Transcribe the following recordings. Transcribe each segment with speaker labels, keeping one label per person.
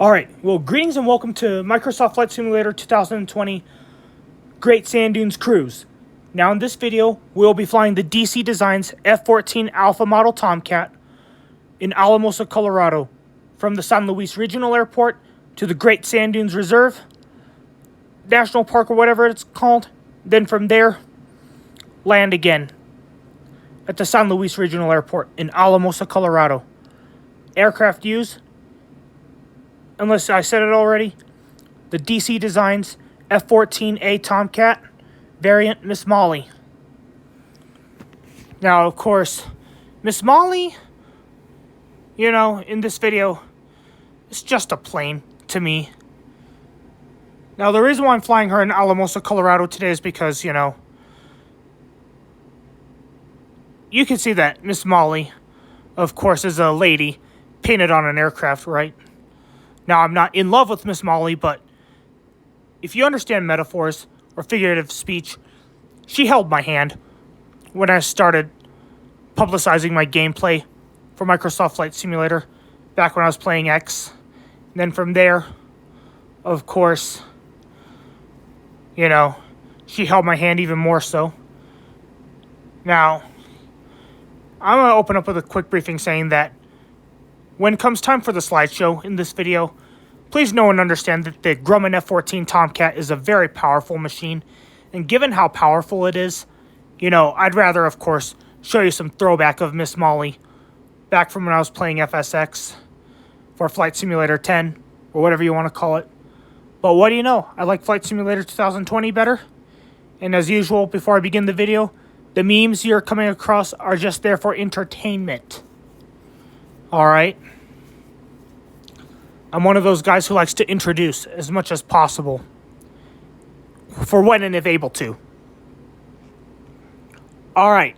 Speaker 1: Alright, well, greetings and welcome to Microsoft Flight Simulator 2020 Great Sand Dunes Cruise. Now in this video, we'll be flying the DC Designs F-14 Alpha Model Tomcat in Alamosa, Colorado, from the San Luis Regional Airport to the Great Sand Dunes Reserve, National Park or whatever it's called. Then from there, land again at the San Luis Regional Airport in Alamosa, Colorado. Aircraft used, unless I said it already, the DC Designs F-14A Tomcat variant Miss Molly. Now, of course, Miss Molly, you know, in this video, it's just a plane to me. Now, the reason why I'm flying her in Alamosa, Colorado today is because, you know, you can see that Miss Molly, of course, is a lady painted on an aircraft, right? Now, I'm not in love with Miss Molly, but if you understand metaphors or figurative speech, she held my hand when I started publicizing my gameplay for Microsoft Flight Simulator back when I was playing X. And then from there, of course, you know, she held my hand even more so. Now, I'm going to open up with a quick briefing saying that when it comes time for the slideshow in this video, please know and understand that the Grumman F-14 Tomcat is a very powerful machine. And given how powerful it is, you know, I'd rather, of course, show you some throwback of Miss Molly back from when I was playing FSX for Flight Simulator 10, or whatever you want to call it. But what do you know? I like Flight Simulator 2020 better. And as usual, before I begin the video, the memes you're coming across are just there for entertainment. Alright? I'm one of those guys who likes to introduce as much as possible, for when and if able to. Alright,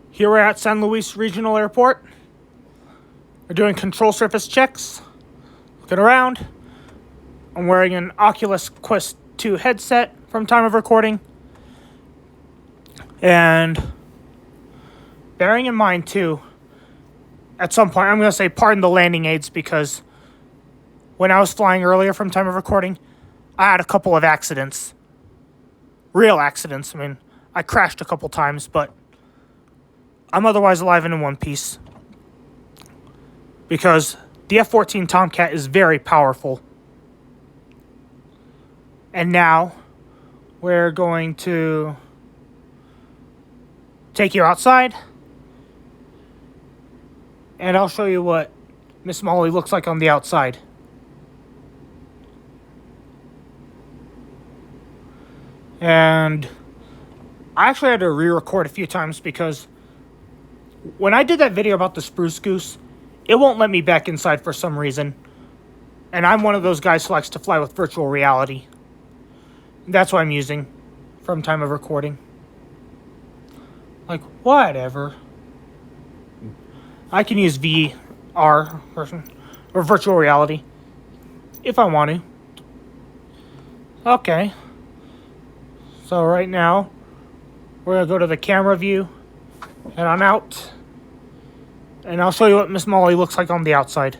Speaker 1: here we're at San Luis Regional Airport. We're doing control surface checks. Looking around. I'm wearing an Oculus Quest 2 headset from time of recording. And bearing in mind too, at some point I'm going to say pardon the landing aids, because when I was flying earlier from time of recording, I had a couple of accidents. Real accidents. I mean, I crashed a couple times, but I'm otherwise alive and in one piece. Because the F-14 Tomcat is very powerful. And now, we're going to take you outside. And I'll show you what Miss Molly looks like on the outside. And I actually had to re-record a few times because when I did that video about the Spruce Goose, it won't let me back inside for some reason. And I'm one of those guys who likes to fly with virtual reality. That's what I'm using from time of recording. Like, whatever. I can use VR or virtual reality if I want to. Okay. So right now, we're going to go to the camera view, head on out, and I'll show you what Miss Molly looks like on the outside.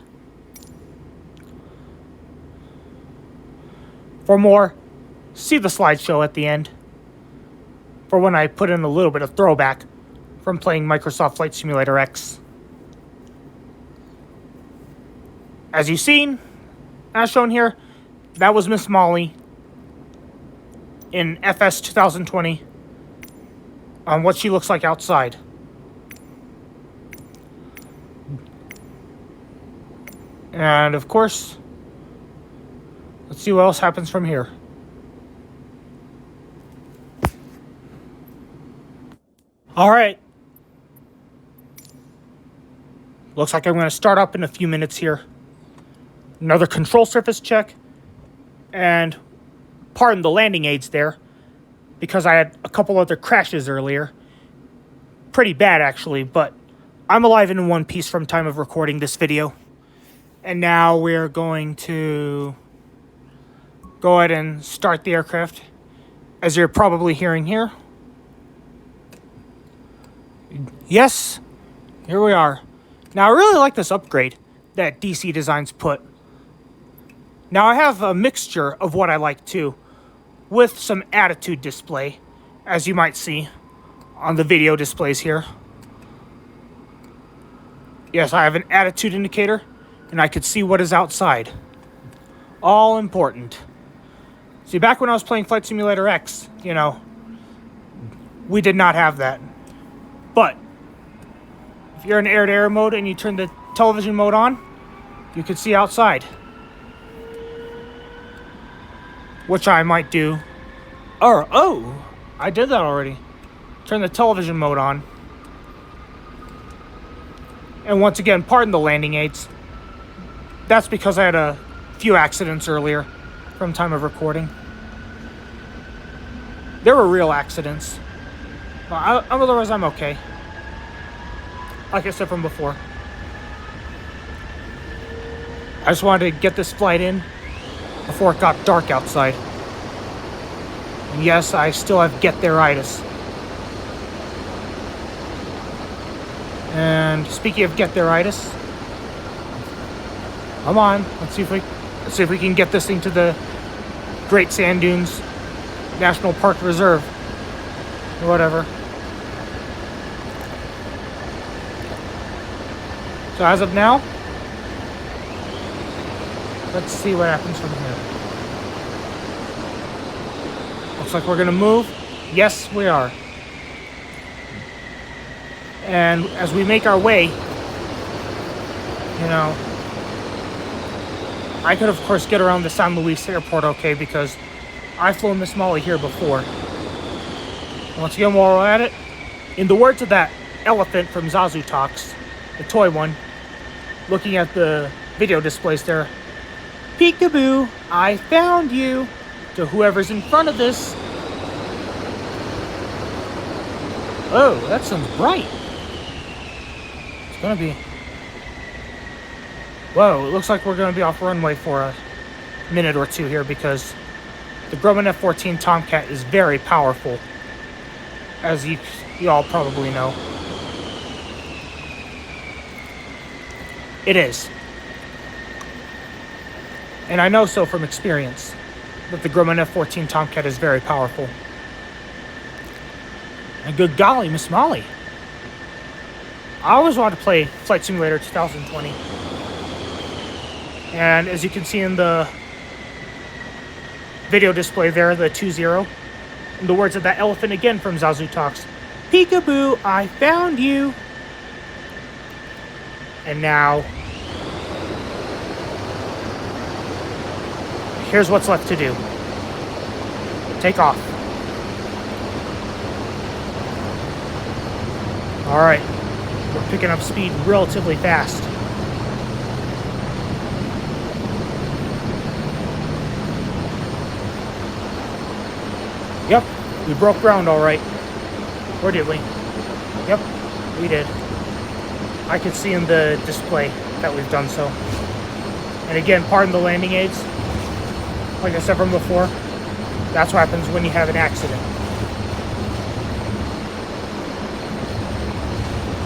Speaker 1: For more, see the slideshow at the end, for when I put in a little bit of throwback from playing Microsoft Flight Simulator X. As you've seen, as shown here, that was Miss Molly in FS 2020 on what she looks like outside. And of course, let's see what else happens from here. Alright. Looks like I'm going to start up in a few minutes here. Another control surface check. And pardon the landing aids there, because I had a couple other crashes earlier. Pretty bad, actually, but I'm alive and in one piece from time of recording this video. And now we're going to go ahead and start the aircraft, as you're probably hearing here. Yes, here we are. Now, I really like this upgrade that DC Designs put Now I have a mixture of what I like too, with some attitude display, as you might see on the video displays here. Yes, I have an attitude indicator, and I could see what is outside. All important. See, back when I was playing Flight Simulator X, you know, we did not have that. But if you're in air-to-air mode and you turn the television mode on, you can see outside. Which I might do. Oh, I did that already. Turn the television mode on. And once again, pardon the landing aids. That's because I had a few accidents earlier from time of recording. There were real accidents. Otherwise, I'm okay. Like I said from before. I just wanted to get this flight in before it got dark outside. And yes, I still have get there-itis. And speaking of get there-itis, come on, let's see if we can get this thing to the Great Sand Dunes National Park Reserve, or whatever. So as of now, let's see what happens from here. Looks like we're gonna move. Yes, we are. And as we make our way, you know, I could of course get around the San Luis airport okay, because I've flown Miss Molly here before. And once again, while we're at it, in the words of that elephant from Zazu Talks, the toy one, looking at the video displays there, "Peekaboo, I found you," to whoever's in front of this. Oh, that sounds bright. It's gonna be... Whoa, it looks like we're gonna be off runway for a minute or two here, because the Grumman F-14 Tomcat is very powerful, as you all probably know. It is. And I know so from experience, that the Grumman F-14 Tomcat is very powerful. And good golly, Miss Molly. I always wanted to play Flight Simulator 2020. And as you can see in the video display there, the 2-0, in the words of that elephant again from Zazu Talks, "Peekaboo, I found you." And now, here's what's left to do. Take off. Alright, we're picking up speed relatively fast. Yep, we broke ground alright. Or did we? Yep, we did. I can see in the display that we've done so. And again, pardon the landing aids. Like I said from before, that's what happens when you have an accident.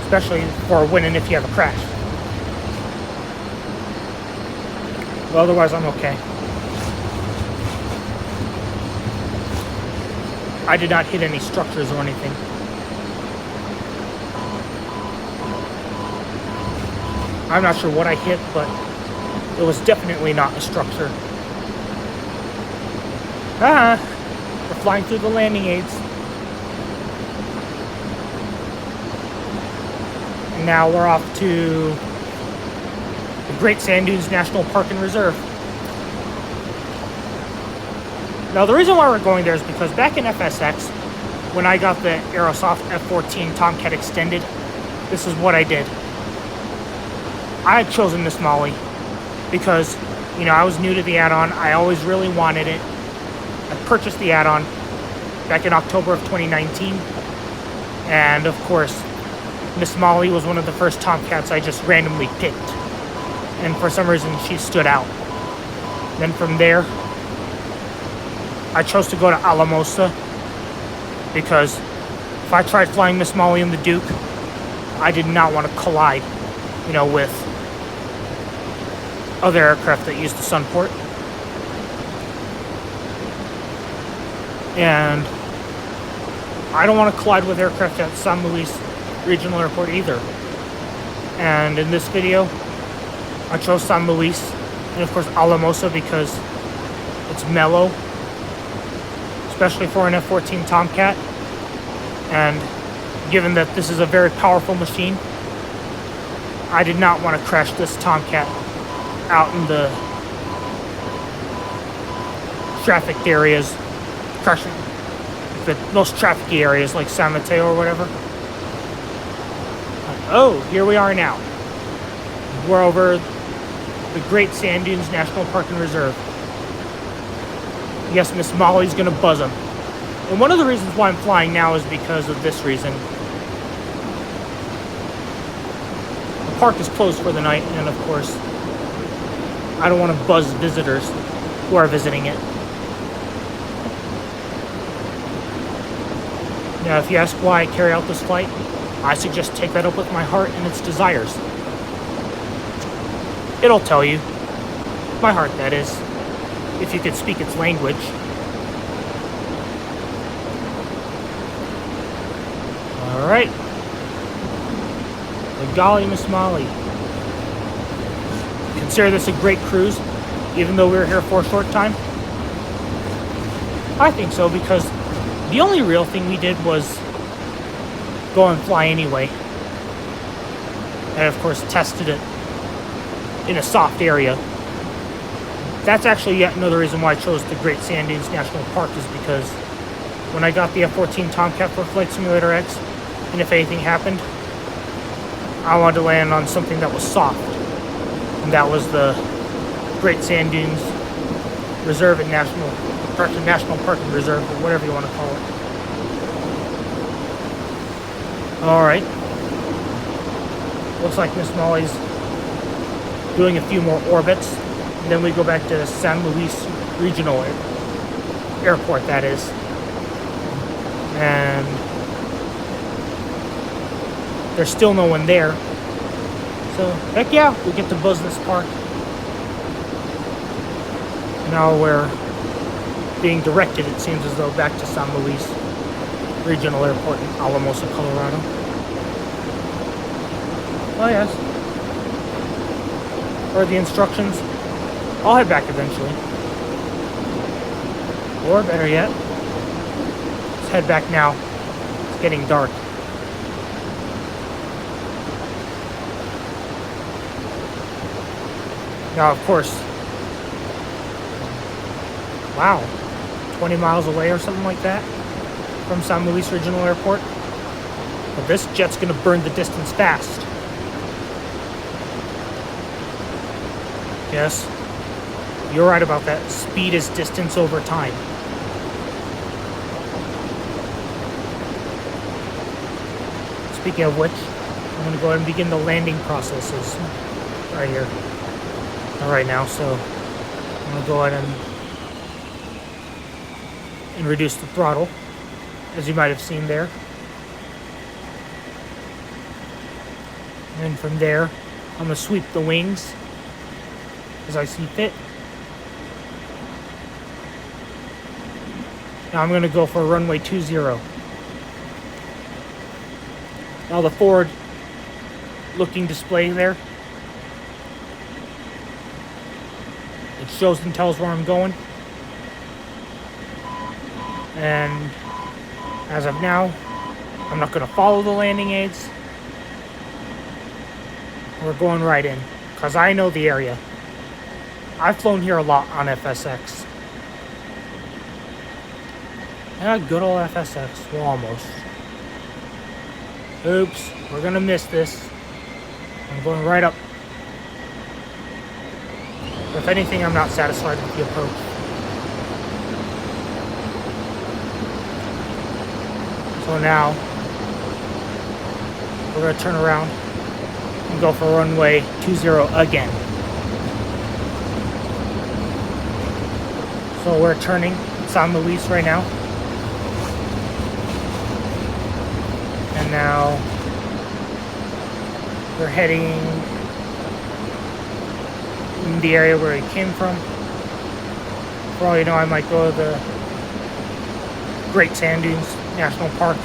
Speaker 1: Especially for when and if you have a crash. But otherwise, I'm okay. I did not hit any structures or anything. I'm not sure what I hit, but it was definitely not a structure. We're flying through the landing aids. And now we're off to the Great Sand Dunes National Park and Reserve. Now the reason why we're going there is because back in FSX, when I got the Aerosoft F-14 Tomcat Extended, this is what I did. I had chosen Miss Molly because, you know, I was new to the add-on. I always really wanted it. I purchased the add-on back in October of 2019. And of course, Miss Molly was one of the first Tomcats I just randomly picked. And for some reason, she stood out. Then from there, I chose to go to Alamosa because if I tried flying Miss Molly in the Duke, I did not want to collide, you know, with other aircraft that used the Sunport. And I don't want to collide with aircraft at San Luis Regional Airport either. And in this video, I chose San Luis and of course Alamosa because it's mellow, especially for an F-14 Tomcat. And given that this is a very powerful machine, I did not want to crash this Tomcat out in the trafficked areas, crashing the most trafficked areas like San Mateo or whatever. Oh, here we are now. We're over the Great Sand Dunes National Park and Reserve. Yes, Miss Molly's gonna buzz him. And one of the reasons why I'm flying now is because of this reason. The park is closed for the night, and of course, I don't want to buzz visitors who are visiting it. Now, if you ask why I carry out this flight, I suggest take that up with my heart and its desires. It'll tell you. My heart, that is. If you could speak its language. Alright. The golly, Miss Molly. Consider this a great cruise, even though we were here for a short time? I think so, because the only real thing we did was go and fly anyway. And of course tested it in a soft area. That's actually yet another reason why I chose the Great Sand Dunes National Park, is because when I got the F-14 Tomcat for Flight Simulator X, and if anything happened, I wanted to land on something that was soft. And that was the Great Sand Dunes Reserve and National Park and Reserve, or whatever you want to call it. Alright. Looks like Miss Molly's doing a few more orbits. And then we go back to San Luis Regional Airport, that is. And there's still no one there. So, heck yeah, we get to buzz this park. Now we're being directed, it seems as though, back to San Luis Regional Airport in Alamosa, Colorado. Oh yes. Or the instructions. I'll head back eventually. Or better yet, let's head back now. It's getting dark. Now, of course, wow, 20 miles away or something like that from San Luis Regional Airport. But this jet's gonna burn the distance fast. Yes, you're right about that. Speed is distance over time. Speaking of which, I'm going to go ahead and begin the landing processes right here. Right now, so I'm going to go ahead and reduce the throttle, as you might have seen there. And from there, I'm going to sweep the wings as I see fit. Now I'm going to go for runway 20. Now the forward looking display there, it shows and tells where I'm going. And as of now, I'm not going to follow the landing aids. We're going right in, because I know the area. I've flown here a lot on FSX. Yeah, good old FSX. Well, almost. Oops, we're gonna miss this. I'm going right up. If anything, I'm not satisfied with the approach. So now, we're gonna turn around and go for runway 20 again. So we're turning San Luis right now. And now we're heading in the area where we came from. For all you know, I might go to the Great Sand Dunes National Park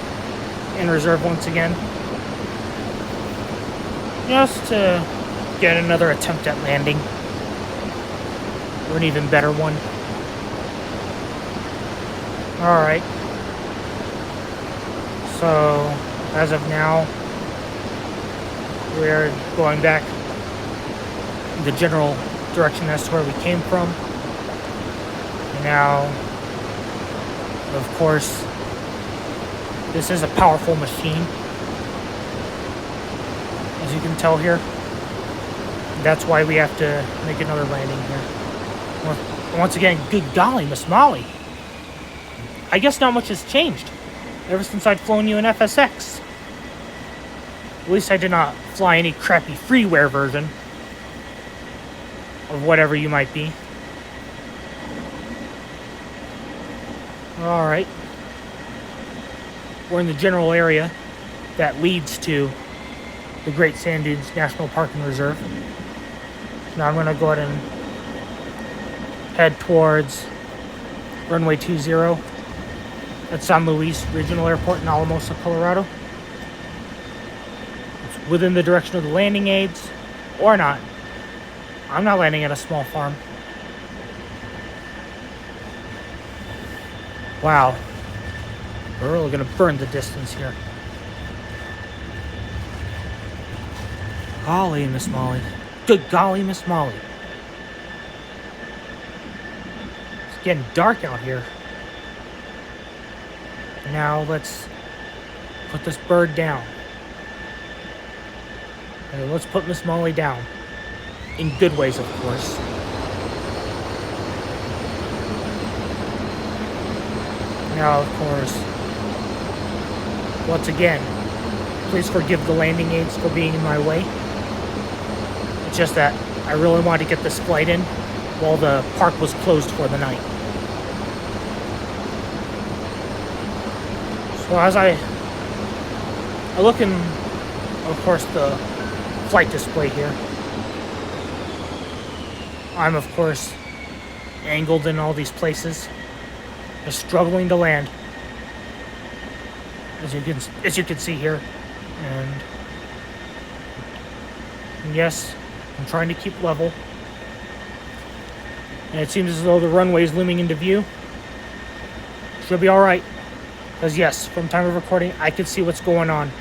Speaker 1: and Reserve once again. Just to get another attempt at landing. Or an even better one. Alright. So, as of now, we're going back in the general direction as to where we came from. Now, of course, this is a powerful machine, as you can tell here. That's why we have to make another landing here. Once again, good golly, Miss Molly. I guess not much has changed ever since I'd flown you in FSX. At least I did not fly any crappy freeware version of whatever you might be. Alright. We're in the general area that leads to the Great Sand Dunes National Park and Reserve. Now I'm going to go ahead and head towards runway 20 at San Luis Regional Airport in Alamosa, Colorado. It's within the direction of the landing aids, or not. I'm not landing at a small farm. Wow. We're really going to burn the distance here. Golly, Miss Molly. Good golly, Miss Molly. It's getting dark out here. Now let's put this bird down. And let's put Miss Molly down. In good ways, of course. Now, of course, once again, please forgive the landing aids for being in my way. It's just that I really wanted to get this flight in while the park was closed for the night. So as I look in, of course, the flight display here, I'm, of course, angled in all these places, just struggling to land, as you can see here, and yes, I'm trying to keep level, and it seems as though the runway is looming into view. Should be all right. Because yes, from time of recording, I can see what's going on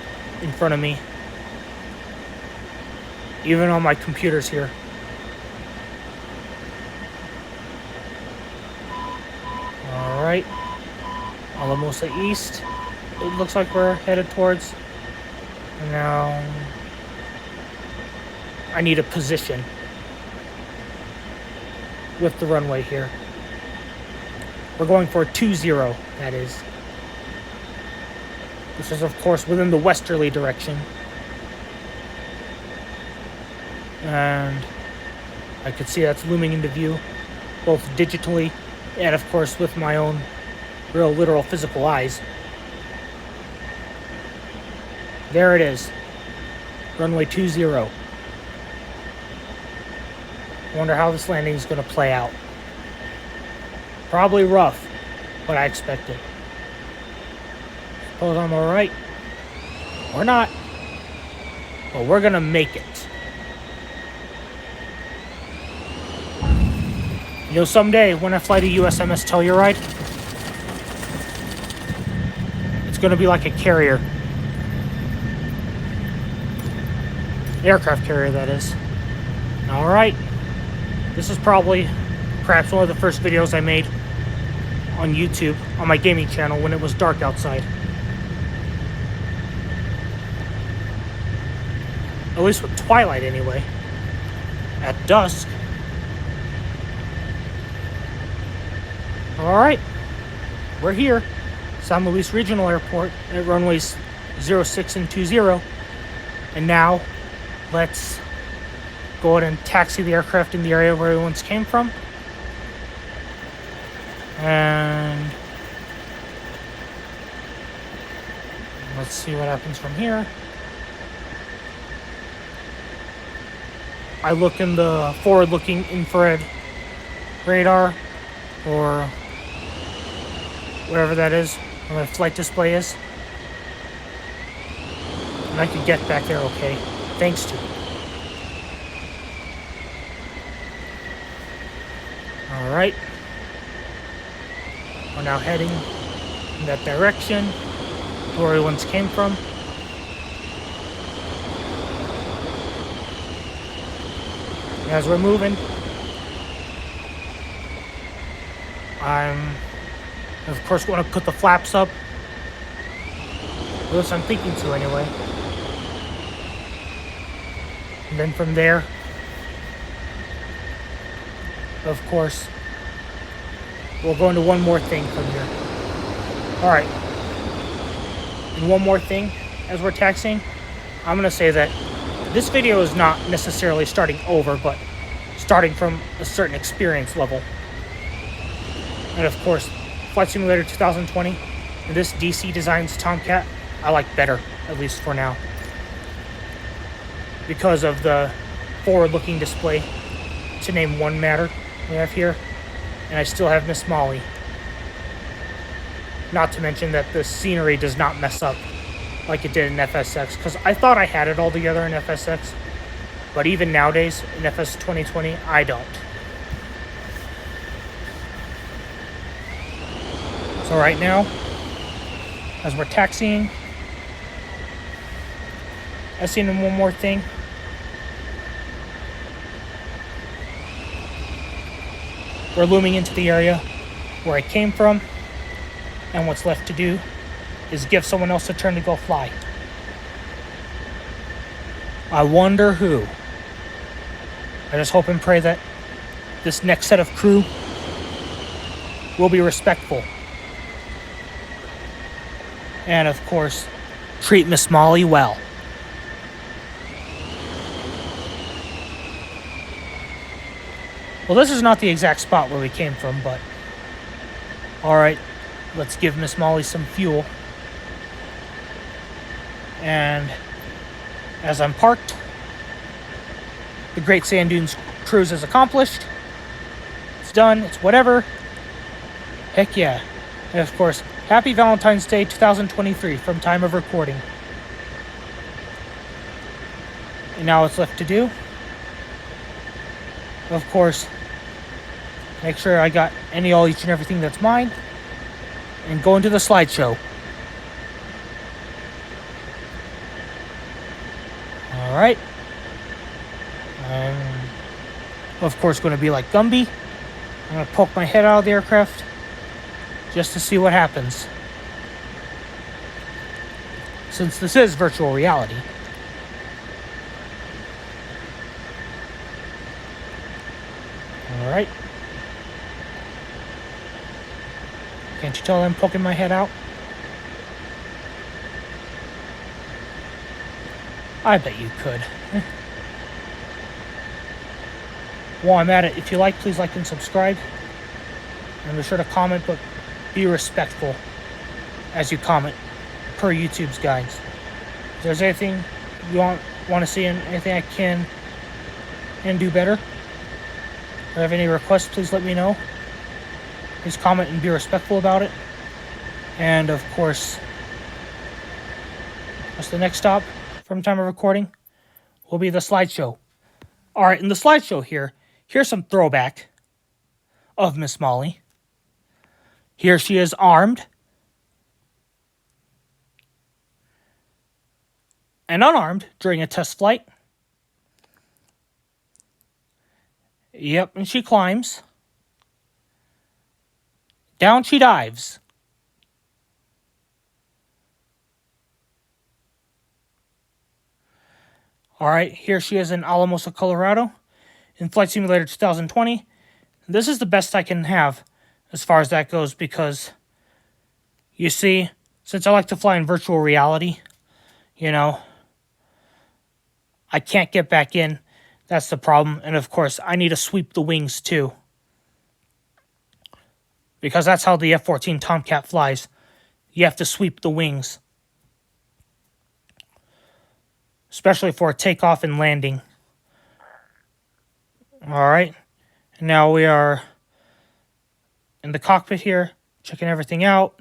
Speaker 1: in front of me. Even on my computers here. Alright. Alamosa East. It looks like we're headed towards. And now I need a position with the runway here. We're going for a 20, that is. This is, of course, within the westerly direction. And I could see that's looming into view, both digitally and, of course, with my own real, literal, physical eyes. There it is. Runway 20. I wonder how this landing is going to play out. Probably rough, but I expect it. Suppose I'm alright. Or not. But we're gonna make it. You know, someday when I fly to USMS Telluride, it's gonna be like a carrier. Aircraft carrier, that is. Alright. This is probably perhaps one of the first videos I made on YouTube, on my gaming channel, when it was dark outside. At least with twilight, anyway. At dusk. Alright. We're here. San Luis Regional Airport at runways 06 and 20. And now, let's go ahead and taxi the aircraft in the area where we once came from. And let's see what happens from here. I look in the forward-looking infrared radar, or whatever that is. where my flight display is. And I could get back there okay, thanks to it. Alright. We're now heading in that direction where we once came from. And as we're moving, I'm, of course, going to put the flaps up. At least I'm thinking to anyway. And then from there, of course, we'll go into one more thing from here. Alright. And one more thing, as we're taxiing, I'm going to say that this video is not necessarily starting over, but starting from a certain experience level. And of course, Flight Simulator 2020, and this DC Designs Tomcat, I like better, at least for now. Because of the forward-looking display, to name one matter we have here. And I still have Miss Molly. Not to mention that the scenery does not mess up like it did in FSX, because I thought I had it all together in FSX, but even nowadays, in FS 2020, I don't. So right now, as we're taxiing, I've seen one more thing. We're looming into the area where I came from, and what's left to do is give someone else a turn to go fly. I wonder who. I just hope and pray that this next set of crew will be respectful. And of course, treat Miss Molly well. Well, this is not the exact spot where we came from, but alright, let's give Miss Molly some fuel. And as I'm parked, the Great Sand Dunes cruise is accomplished. It's done, it's whatever. Heck yeah. And of course, happy Valentine's Day 2023 from time of recording. And now what's left to do, of course, make sure I got each and everything that's mine, and go into the slideshow. Alright. I'm, of course, going to be like Gumby. I'm going to poke my head out of the aircraft just to see what happens. Since this is virtual reality. Alright. Can't you tell I'm poking my head out? I bet you could. While I'm at it, if you like, please like and subscribe. And be sure to comment, but be respectful as you comment, per YouTube's guides. If there's anything you want to see and anything I can and do better, or have any requests, please let me know. Please comment and be respectful about it. And of course, what's the next stop from time of recording? Will be the slideshow. Alright, in the slideshow here's some throwback of Miss Molly. Here she is armed and unarmed during a test flight. Yep, and she climbs. Down she dives. Alright, here she is in Alamosa, Colorado, in Flight Simulator 2020. This is the best I can have as far as that goes, because, you see, since I like to fly in virtual reality, you know, I can't get back in. That's the problem. And of course, I need to sweep the wings too, because that's how the F-14 Tomcat flies. You have to sweep the wings, especially for takeoff and landing. Alright, now we are in the cockpit here, checking everything out.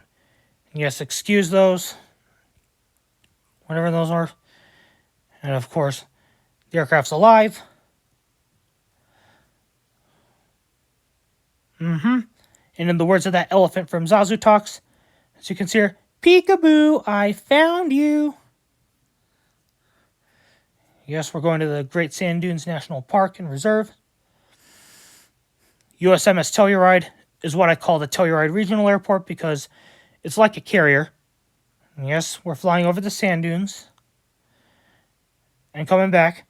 Speaker 1: Yes, excuse those. Whatever those are. And of course, the aircraft's alive. And in the words of that elephant from Zazu Talks, as you can see here, peekaboo, I found you. Yes, we're going to the Great Sand Dunes National Park and Reserve. USMS Telluride is what I call the Telluride Regional Airport because it's like a carrier. And yes, we're flying over the sand dunes and coming back.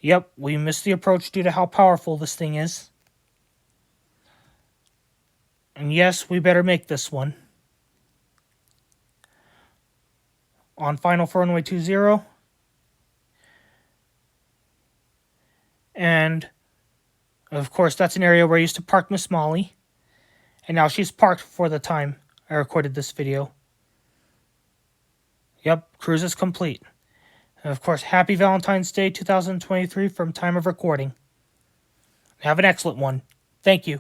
Speaker 1: Yep, we missed the approach due to how powerful this thing is. And yes, we better make this one. On final for runway 20. And, of course, that's an area where I used to park Miss Molly. And now she's parked for the time I recorded this video. Yep, cruise is complete. And, of course, happy Valentine's Day 2023 from time of recording. Have an excellent one. Thank you.